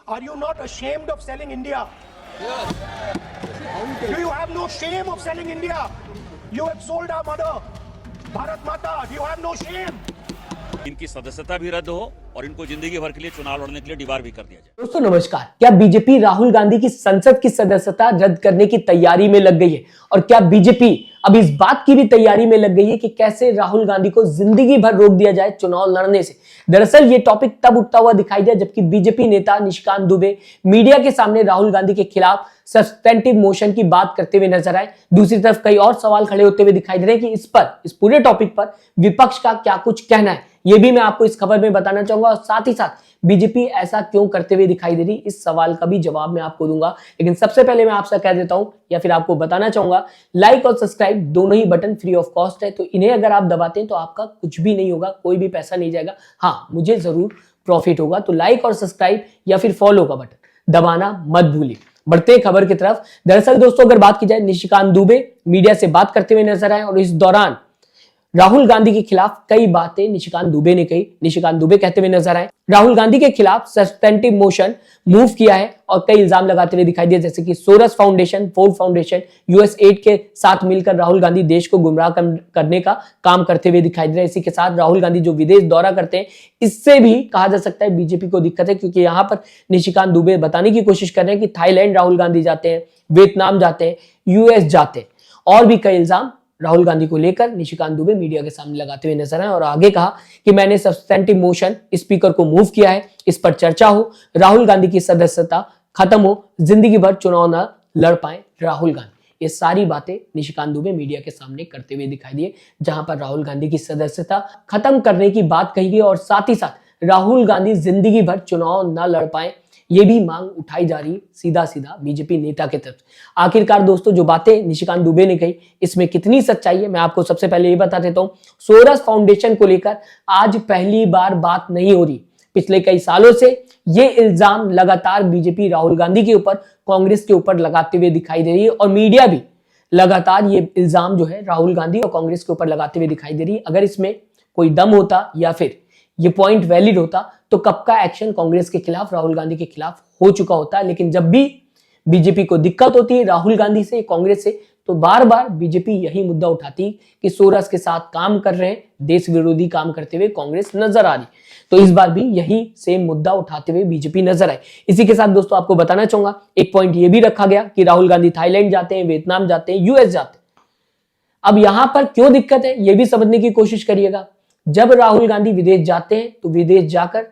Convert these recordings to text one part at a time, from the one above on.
Are you not ashamed of selling India? Do you have no shame of selling India? You have sold our mother, Bharat Mata. Do you have no shame? इनकी सदस्यता भी रद्द हो और इनको जिंदगी भर के लिए चुनाव लड़ने के लिए डिबार भी कर दिया जाए। दोस्तों नमस्कार। क्या बीजेपी राहुल गांधी की संसद की सदस्यता रद्द करने की तैयारी में लग गई है? और क्या बीजेपी अब इस बात की भी तैयारी में लग गई है कि कैसे राहुल गांधी को जिंदगी भर रोक दिया जाए चुनाव लड़ने से? दरअसल ये टॉपिक तब उठता हुआ दिखाई दिया जबकि बीजेपी नेता निशिकांत दुबे मीडिया के सामने राहुल गांधी के खिलाफ सस्पेंटिव मोशन की बात करते हुए नजर आए। दूसरी तरफ कई और सवाल खड़े होते हुए दिखाई दे रहे हैं कि इस पूरे टॉपिक पर विपक्ष का क्या कुछ कहना है, ये भी मैं आपको इस खबर में बताना चाहूंगा। और साथ ही साथ बीजेपी ऐसा क्यों करते हुए दिखाई दे रही, इस सवाल का भी जवाब मैं आपको दूंगा। लेकिन सबसे पहले मैं आपसे कह देता हूं या फिर आपको बताना चाहूंगा, लाइक और सब्सक्राइब दोनों ही बटन फ्री ऑफ कॉस्ट है, तो इन्हें अगर आप दबाते हैं तो आपका कुछ भी नहीं होगा, कोई भी पैसा नहीं जाएगा। हाँ, मुझे जरूर प्रॉफिट होगा। तो लाइक और सब्सक्राइब या फिर फॉलो का बटन दबाना मत भूलिए। बढ़ते हैं खबर की तरफ। दरअसल दोस्तों अगर बात की जाए, निशिकांत दुबे मीडिया से बात करते हुए नजर आए और इस दौरान राहुल गांधी के खिलाफ कई बातें निशिकांत दुबे ने कही। निशिकांत दुबे कहते हुए नजर आए, राहुल गांधी के खिलाफ सस्पेंटिव मोशन मूव किया है और कई इल्जाम लगाते हुए दिखाई दिए, जैसे कि Soros Foundation, Ford Foundation, USAID के साथ मिलकर राहुल गांधी देश को गुमराह करने का काम करते हुए दिखाई दे रहे हैं। इसी के साथ राहुल गांधी जो विदेश दौरा करते हैं, इससे भी कहा जा सकता है बीजेपी को दिक्कत है, क्योंकि यहां पर निशिकांत दुबे बताने की कोशिश कर रहे हैं कि थाईलैंड राहुल गांधी जाते हैं, वियतनाम जाते हैं, यूएस जाते हैं, और भी कई इल्जाम राहुल गांधी को लेकर निशिकांत दुबे मीडिया के सामने लगाते हुए नजर आए। और आगे कहा कि मैंने सब्सटेंटिव मोशन स्पीकर को मूव किया है, इस पर चर्चा हो, राहुल गांधी की सदस्यता खत्म हो, जिंदगी भर चुनाव न लड़ पाए राहुल गांधी। ये सारी बातें निशिकांत दुबे मीडिया के सामने करते हुए दिखाई दिए, जहां पर राहुल गांधी की सदस्यता खत्म करने की बात कही गई और साथ ही साथ राहुल गांधी जिंदगी भर चुनाव न लड़ पाए, ये भी मांग उठाई जा रही सीधा सीधा बीजेपी नेता की तरफ। आखिरकार दोस्तों जो बातें निशिकांत दुबे ने कही, इसमें कितनी सच्चाई है मैं आपको सबसे पहले ये बता देता हूं। सोरस फाउंडेशन को लेकर आज पहली बार बात नहीं हो रही। पिछले कई सालों से ये इल्जाम लगातार बीजेपी राहुल गांधी के ऊपर, कांग्रेस के ऊपर लगाते हुए दिखाई दे रही है और मीडिया भी लगातार ये इल्जाम जो है राहुल गांधी और कांग्रेस के ऊपर लगाते हुए दिखाई दे रही है। अगर इसमें कोई दम होता या फिर ये पॉइंट वैलिड होता तो कब का एक्शन कांग्रेस के खिलाफ, राहुल गांधी के खिलाफ हो चुका होता। लेकिन जब भी बीजेपी को दिक्कत होती है राहुल गांधी से, कांग्रेस से, तो बार बार बीजेपी यही मुद्दा उठाती कि सोरस के साथ काम कर रहे हैं, देश विरोधी काम करते हुए कांग्रेस नजर आ रही। तो इस बार भी यही सेम मुद्दा उठाते हुए बीजेपी नजर आई। इसी के साथ दोस्तों आपको बताना चाहूंगा, एक पॉइंट ये भी रखा गया कि राहुल गांधी थाईलैंड जाते हैं, वियतनाम जाते हैं, यूएस जाते हैं। अब यहां पर क्यों दिक्कत है ये भी समझने की कोशिश करिएगा। जब राहुल गांधी विदेश जाते हैं तो विदेश जाकर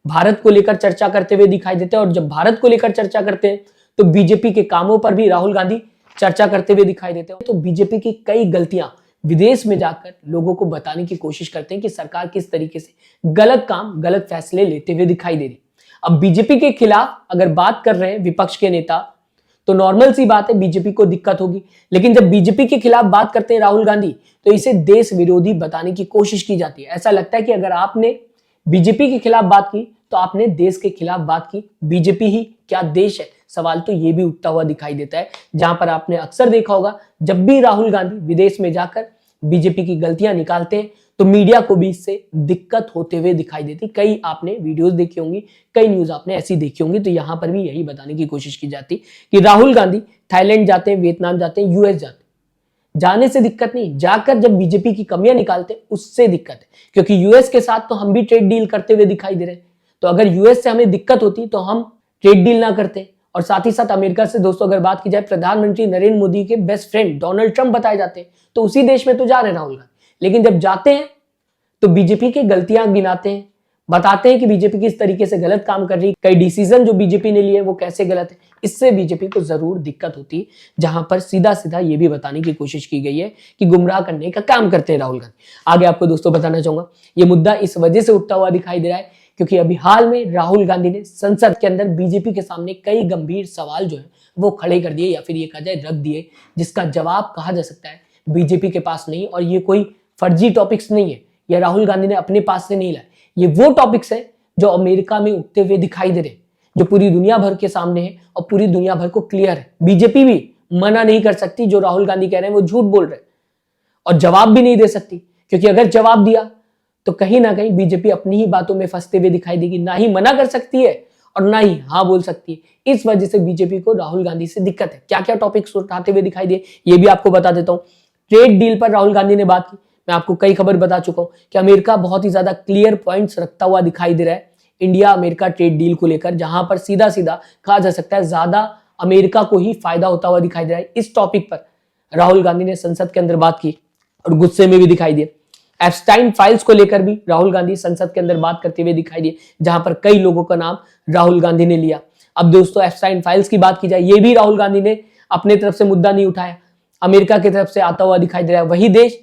भारत को लेकर चर्चा करते हुए दिखाई देते हैं, और जब भारत को लेकर चर्चा करते हैं तो बीजेपी के कामों पर भी राहुल गांधी चर्चा करते हुए दिखाई देते हैं। तो बीजेपी की कई गलतियां विदेश में जाकर लोगों को बताने की कोशिश करते हैं कि सरकार किस तरीके से गलत काम, गलत फैसले लेते हुए दिखाई दे रही। अब बीजेपी के खिलाफ अगर बात कर रहे हैं विपक्ष के नेता, तो नॉर्मल सी बात है बीजेपी को दिक्कत होगी। लेकिन जब बीजेपी के खिलाफ बात करते हैं राहुल गांधी, तो इसे देश विरोधी बताने की कोशिश की जाती है। ऐसा लगता है कि अगर आपने बीजेपी के खिलाफ बात की तो आपने देश के खिलाफ बात की। बीजेपी ही क्या देश है? सवाल तो ये भी उठता हुआ दिखाई देता है, जहां पर आपने अक्सर देखा होगा जब भी राहुल गांधी विदेश में जाकर बीजेपी की गलतियां निकालते हैं तो मीडिया को भी इससे दिक्कत होते हुए दिखाई देती। कई आपने वीडियोस देखी होंगी, कई न्यूज आपने ऐसी देखी होंगी, तो यहां पर भी यही बताने की कोशिश की जाती कि राहुल गांधी थाईलैंड जाते हैं, वियतनाम जाते हैं, यूएस जाते हैं। जाने से दिक्कत नहीं, जाकर जब बीजेपी की कमियां निकालते हैं उससे दिक्कत है, क्योंकि यूएस के साथ तो हम भी ट्रेड डील करते हुए दिखाई दे रहे हैं। तो अगर यूएस से हमें दिक्कत होती तो हम ट्रेड डील ना करते। और साथ ही साथ अमेरिका से दोस्तों अगर बात की जाए, प्रधानमंत्री नरेंद्र मोदी के बेस्ट फ्रेंड डोनाल्ड ट्रंप बताए जाते हैं, तो उसी देश में तो जा रहे हैं राहुल गांधी। लेकिन जब जाते हैं तो बीजेपी की गलतियां गिनाते हैं, बताते हैं कि बीजेपी किस तरीके से गलत काम कर रही है, कई डिसीजन जो बीजेपी ने लिए वो कैसे गलत है। इससे बीजेपी को जरूर दिक्कत होती है, जहां पर सीधा सीधा ये भी बताने की कोशिश की गई है कि गुमराह करने का काम करते हैं राहुल गांधी। आगे आपको दोस्तों बताना चाहूंगा, ये मुद्दा इस वजह से उठता हुआ दिखाई दे रहा है क्योंकि अभी हाल में राहुल गांधी ने संसद के अंदर बीजेपी के सामने कई गंभीर सवाल जो है वो खड़े कर दिए, या फिर ये कहा जाए रख दिए, जिसका जवाब कहा जा सकता है बीजेपी के पास नहीं। और ये कोई फर्जी टॉपिक्स नहीं है, या राहुल गांधी ने अपने पास से नहीं लाए, ये वो टॉपिक्स है जो अमेरिका में उठते हुए दिखाई दे रहे, जो पूरी दुनिया भर के सामने है और पूरी दुनिया भर को क्लियर है। बीजेपी भी मना नहीं कर सकती, जो राहुल गांधी कह रहे हैं वो झूठ बोल रहे हैं, और जवाब भी नहीं दे सकती, क्योंकि अगर जवाब दिया तो कहीं ना कहीं बीजेपी अपनी ही बातों में फंसते हुए दिखाई देगी। ना ही मना कर सकती है और ना ही हाँ बोल सकती है। इस वजह से बीजेपी को राहुल गांधी से दिक्कत है। क्या क्या टॉपिक्स उठाते हुए दिखाई दिए ये भी आपको बता देता हूँ। ट्रेड डील पर राहुल गांधी ने बात की। मैं आपको कई खबर बता चुका हूं कि अमेरिका बहुत ही ज्यादा क्लियर पॉइंट्स रखता हुआ दिखाई दे रहा है इंडिया अमेरिका ट्रेड डील को लेकर, जहां पर सीधा सीधा कहा जा सकता है ज्यादा अमेरिका को ही फायदा होता हुआ दिखाई दे रहा है। इस टॉपिक पर राहुल गांधी ने संसद के अंदर बात की और गुस्से में भी दिखाई दिए। एप्स्टाइन फाइल्स को लेकर भी राहुल गांधी संसद के अंदर बात करते हुए दिखाई दिए, जहां पर कई लोगों का नाम राहुल गांधी ने लिया। अब दोस्तों एप्स्टाइन फाइल्स की बात की जाए, ये भी राहुल गांधी ने अपने तरफ से मुद्दा नहीं उठाया, अमेरिका की तरफ से आता हुआ दिखाई दे रहा है। वही देश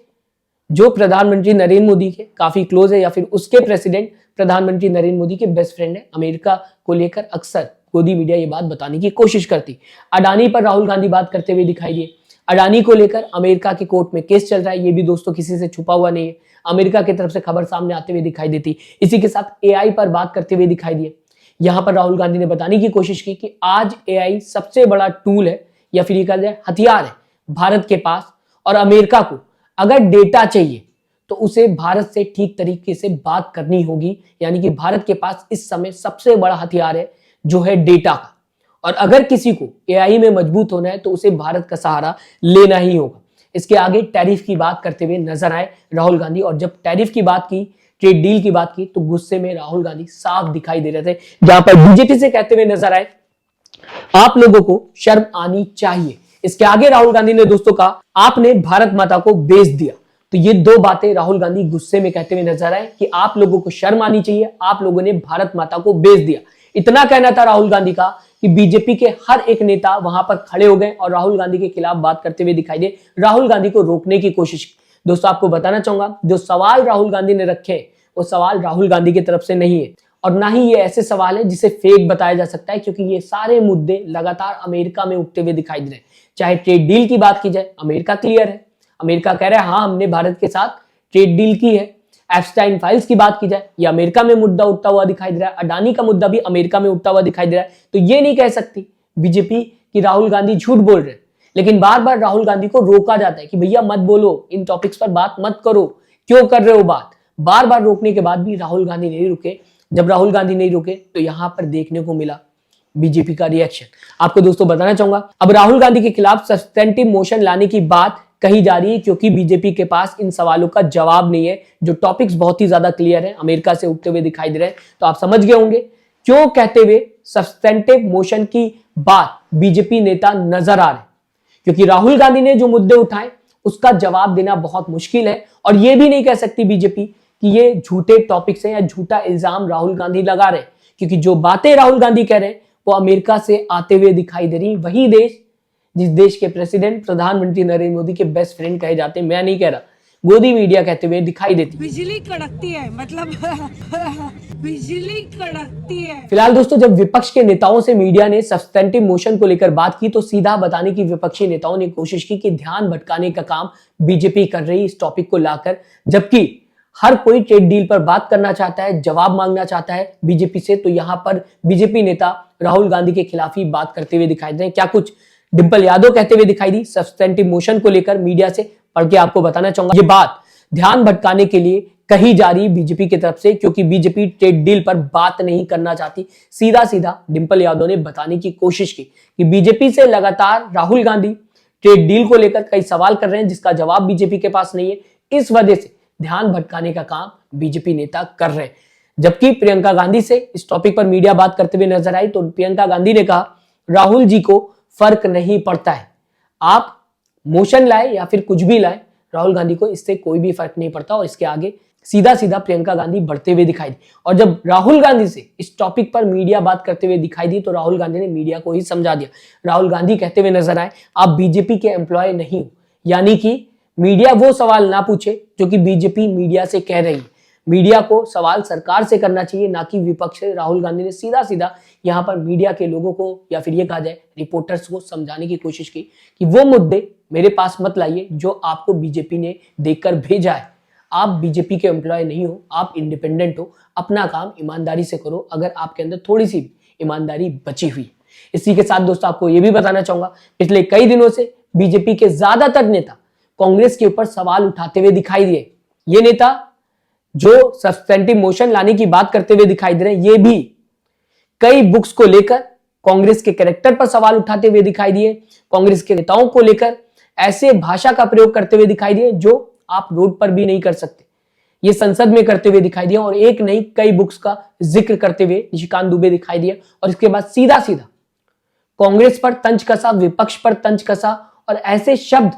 जो प्रधानमंत्री नरेंद्र मोदी के काफी क्लोज है या फिर उसके प्रेसिडेंट प्रधानमंत्री नरेंद्र मोदी के बेस्ट फ्रेंड है, अमेरिका को लेकर अक्सर गोदी मीडिया ये बात बताने की कोशिश करती। अडानी पर राहुल गांधी बात करते हुए दिखाई दिए। अडानी को लेकर अमेरिका के कोर्ट में केस चल रहा है, ये भी दोस्तों किसी से छुपा हुआ नहीं है, अमेरिका की तरफ से खबर सामने आते हुए दिखाई देती। इसी के साथ एआई पर बात करते हुए दिखाई दिए। यहां पर राहुल गांधी ने बताने की कोशिश की कि आज एआई सबसे बड़ा टूल है या फिर ये कहा जाए हथियार है भारत के पास, और अमेरिका को अगर डेटा चाहिए तो उसे भारत से ठीक तरीके से बात करनी होगी। यानी कि भारत के पास इस समय सबसे बड़ा हथियार है जो है डेटा का, और अगर किसी को एआई में मजबूत होना है तो उसे भारत का सहारा लेना ही होगा। इसके आगे टैरिफ की बात करते हुए नजर आए राहुल गांधी, और जब टैरिफ की बात की, ट्रेड डील की बात की, तो गुस्से में राहुल गांधी साफ दिखाई दे रहे थे, जहां पर बीजेपी से कहते हुए नजर आए आप लोगों को शर्म आनी चाहिए। इसके आगे राहुल गांधी ने दोस्तों कहा आपने भारत माता को बेच दिया। तो ये दो बातें राहुल गांधी गुस्से में कहते हुए नजर आए कि आप लोगों को शर्म आनी चाहिए, आप लोगों ने भारत माता को बेच दिया। इतना कहना था राहुल गांधी का कि बीजेपी के हर एक नेता वहां पर खड़े हो गए और राहुल गांधी के खिलाफ बात करते हुए दिखाई दे, राहुल गांधी को रोकने की कोशिश की। दोस्तों आपको बताना चाहूंगा जो सवाल राहुल गांधी ने रखे वो सवाल राहुल गांधी की तरफ से नहीं है, और ना ही ये ऐसे सवाल है जिसे फेक बताया जा सकता है, क्योंकि ये सारे मुद्दे लगातार अमेरिका में उठते हुए दिखाई दे रहे हैं। चाहे ट्रेड डील की बात की जाए, अमेरिका क्लियर है, अमेरिका कह रहा है हाँ हमने भारत के साथ ट्रेड डील की है। एप्स्टाइन फाइल्स की बात की जाए, ये अमेरिका में मुद्दा उठता हुआ दिखाई दे रहा है। अडानी का मुद्दा भी अमेरिका में उठता हुआ दिखाई दे रहा है। तो ये नहीं कह सकती बीजेपी कि राहुल गांधी झूठ बोल रहे हैं, लेकिन बार बार राहुल गांधी को रोका जाता है कि भैया मत बोलो, इन टॉपिक्स पर बात मत करो, क्यों कर रहे हो बात। बार बार रोकने के बाद भी राहुल गांधी नहीं रुके। जब राहुल गांधी नहीं रुके तो यहां पर देखने को मिला बीजेपी का रिएक्शन। आपको दोस्तों बताना चाहूंगा अब राहुल गांधी के खिलाफ सब्सटेंटिव मोशन लाने की बात कही जा रही है, क्योंकि बीजेपी के पास इन सवालों का जवाब नहीं है। जो टॉपिक्स बहुत ही ज्यादा क्लियर है, अमेरिका से उठते हुए दिखाई दे रहे हैं। तो आप समझ गए होंगे क्यों कहते हुए सब्सटेंटिव मोशन की बात बीजेपी नेता नजर आ रहे, क्योंकि राहुल गांधी ने जो मुद्दे उठाए उसका जवाब देना बहुत मुश्किल है। और यह भी नहीं कह सकती बीजेपी कि ये झूठे टॉपिक्स हैं या झूठा इल्जाम राहुल गांधी लगा रहे हैं, क्योंकि जो बातें राहुल गांधी कह रहे हैं वो अमेरिका से आते हुए दिखाई दे रही। वही देश जिस देश के प्रेसिडेंट प्रधानमंत्री नरेंद्र मोदी के बेस्ट फ्रेंड कहे जाते हैं, मैं नहीं कह रहा, गोदी मीडिया कहते हुए दिखाई देती। बिजली कड़कती है, मतलब बिजली कड़कती है। फिलहाल दोस्तों जब विपक्ष के नेताओं से मीडिया ने सब्सटेंटिव मोशन को लेकर बात की तो सीधा बताने की विपक्षी नेताओं ने कोशिश की कि ध्यान भटकाने का काम बीजेपी कर रही इस टॉपिक को लाकर, जबकि हर कोई ट्रेड डील पर बात करना चाहता है, जवाब मांगना चाहता है बीजेपी से। तो यहां पर बीजेपी नेता राहुल गांधी के खिलाफ ही बात करते हुए दिखाई दे रहे हैं। क्या कुछ डिंपल यादव कहते हुए दिखाई दी सब्सटेंटिव मोशन को लेकर, मीडिया से पढ़ के आपको बताना चाहूंगा। ये बात ध्यान भटकाने के लिए कही जा रही बीजेपी की तरफ से, क्योंकि बीजेपी ट्रेड डील पर बात नहीं करना चाहती। सीधा सीधा डिंपल यादव ने बताने की कोशिश की कि बीजेपी से लगातार राहुल गांधी ट्रेड डील को लेकर कई सवाल कर रहे हैं जिसका जवाब बीजेपी के पास नहीं है। इस वजह से ध्यान भटकाने का काम बीजेपी नेता कर रहे हैं। जबकि प्रियंका गांधी से इस टॉपिक पर मीडिया बात करते हुए नजर आई तो प्रियंका गांधी ने कहा राहुल जी को फर्क नहीं पड़ता है, आप मोशन लाए या फिर कुछ भी लाए, राहुल गांधी को इससे कोई भी फर्क नहीं पड़ता। और इसके आगे सीधा सीधा प्रियंका गांधी बढ़ते हुए दिखाई दी। और जब राहुल गांधी से इस टॉपिक पर मीडिया बात करते हुए दिखाई दी तो राहुल गांधी ने मीडिया को ही समझा दिया। राहुल गांधी कहते हुए नजर आए आप बीजेपी के एम्प्लॉय नहीं हो, यानी कि मीडिया वो सवाल ना पूछे जो कि बीजेपी मीडिया से कह रही है। मीडिया को सवाल सरकार से करना चाहिए, ना कि विपक्ष से। राहुल गांधी ने सीधा सीधा यहां पर मीडिया के लोगों को या फिर ये कहा जाए रिपोर्टर्स को समझाने की कोशिश की कि वो मुद्दे मेरे पास मत लाइए जो आपको बीजेपी ने देकर भेजा है। आप बीजेपी के एम्प्लॉय नहीं हो, आप इंडिपेंडेंट हो, अपना काम ईमानदारी से करो अगर आपके अंदर थोड़ी सी ईमानदारी बची हुई। इसी के साथ दोस्तों आपको ये भी बताना चाहूंगा पिछले कई दिनों से बीजेपी के ज्यादातर नेता कांग्रेस के ऊपर सवाल उठाते हुए दिखाई दिए। ये नेता जो सब्सटेंटिव मोशन लाने की बात करते हुए दिखाई दे रहे हैं, ये भी कई बुक्स को लेकर कांग्रेस के कैरेक्टर पर सवाल उठाते हुए दिखाई दिए, कांग्रेस के नेताओं को लेकर ऐसे भाषा का प्रयोग करते हुए दिखाई दिए जो आप रोड पर भी नहीं कर सकते, ये संसद में करते हुए दिखाई दिया। और एक नहीं कई बुक्स का जिक्र करते हुए निशिकांत दुबे दिखाई दिया और इसके बाद सीधा सीधा कांग्रेस पर तंज कसा, विपक्ष पर तंज कसा और ऐसे शब्द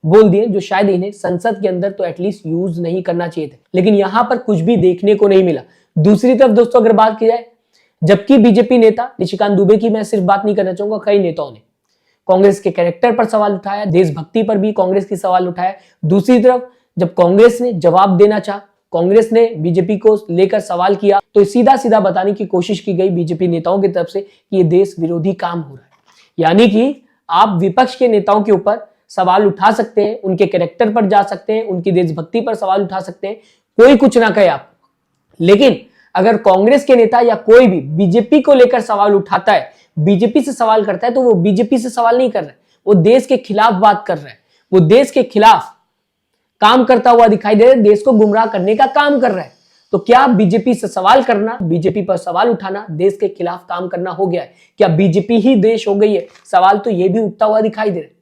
बोल दिए जो शायद इन्हें संसद के अंदर तो एटलीस्ट यूज नहीं करना चाहिए थे, लेकिन यहां पर कुछ भी देखने को नहीं मिला। दूसरी तरफ दोस्तों अगर बात की जाए, जबकि बीजेपी नेता निशिकांत दुबे की मैं सिर्फ बात नहीं करना चाहूंगा, कई नेताओं ने कांग्रेस के कैरेक्टर पर सवाल उठाया, देशभक्ति पर भी कांग्रेस की सवाल उठाया। दूसरी तरफ जब कांग्रेस ने जवाब देना चाहा, कांग्रेस ने बीजेपी को लेकर सवाल किया, तो सीधा सीधा बताने की कोशिश की गई बीजेपी नेताओं की तरफ से कि ये देश विरोधी काम हो रहा है। यानी कि आप विपक्ष के नेताओं के ऊपर सवाल उठा सकते हैं, उनके कैरेक्टर पर जा सकते हैं, उनकी देशभक्ति पर सवाल उठा सकते हैं, कोई कुछ ना कहे आपको। लेकिन अगर कांग्रेस के नेता या कोई भी बीजेपी को लेकर सवाल उठाता है, बीजेपी से सवाल करता है, तो वो बीजेपी से सवाल नहीं कर रहा है, वो देश के खिलाफ बात कर रहा है, वो देश के खिलाफ काम करता हुआ दिखाई दे रहा है, देश को गुमराह करने का काम कर रहा है। तो क्या बीजेपी से सवाल करना, बीजेपी पर सवाल उठाना देश के खिलाफ काम करना हो गया है? क्या बीजेपी ही देश हो गई है? सवाल तो ये भी उठता हुआ दिखाई दे रहा है।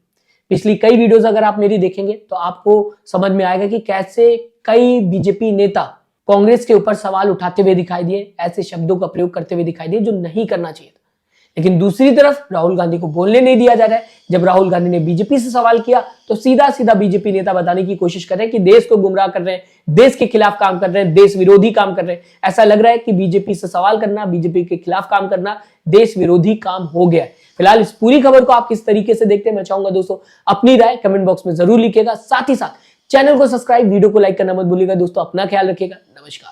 पिछली कई वीडियोस अगर आप मेरी देखेंगे तो आपको समझ में आएगा कि कैसे कई बीजेपी नेता कांग्रेस के ऊपर सवाल उठाते हुए दिखाई दिए, ऐसे शब्दों का प्रयोग करते हुए दिखाई दिए जो नहीं करना चाहिए था। लेकिन दूसरी तरफ राहुल गांधी को बोलने नहीं दिया जा रहा है। जब राहुल गांधी ने बीजेपी से सवाल किया तो सीधा सीधा बीजेपी नेता बताने की कोशिश कर रहे हैं कि देश को गुमराह कर रहे हैं, देश के खिलाफ काम कर रहे हैं, देश विरोधी काम कर रहे हैं। ऐसा लग रहा है कि बीजेपी से सवाल करना, बीजेपी के खिलाफ काम करना देश विरोधी काम हो गया है। फिलहाल इस पूरी खबर को आप किस तरीके से देखते हैं, मैं चाहूंगा दोस्तों अपनी राय कमेंट बॉक्स में जरूर लिखिएगा। साथ ही साथ चैनल को सब्सक्राइब, वीडियो को लाइक करना मत भूलिएगा। दोस्तों अपना ख्याल रखिएगा। नमस्कार।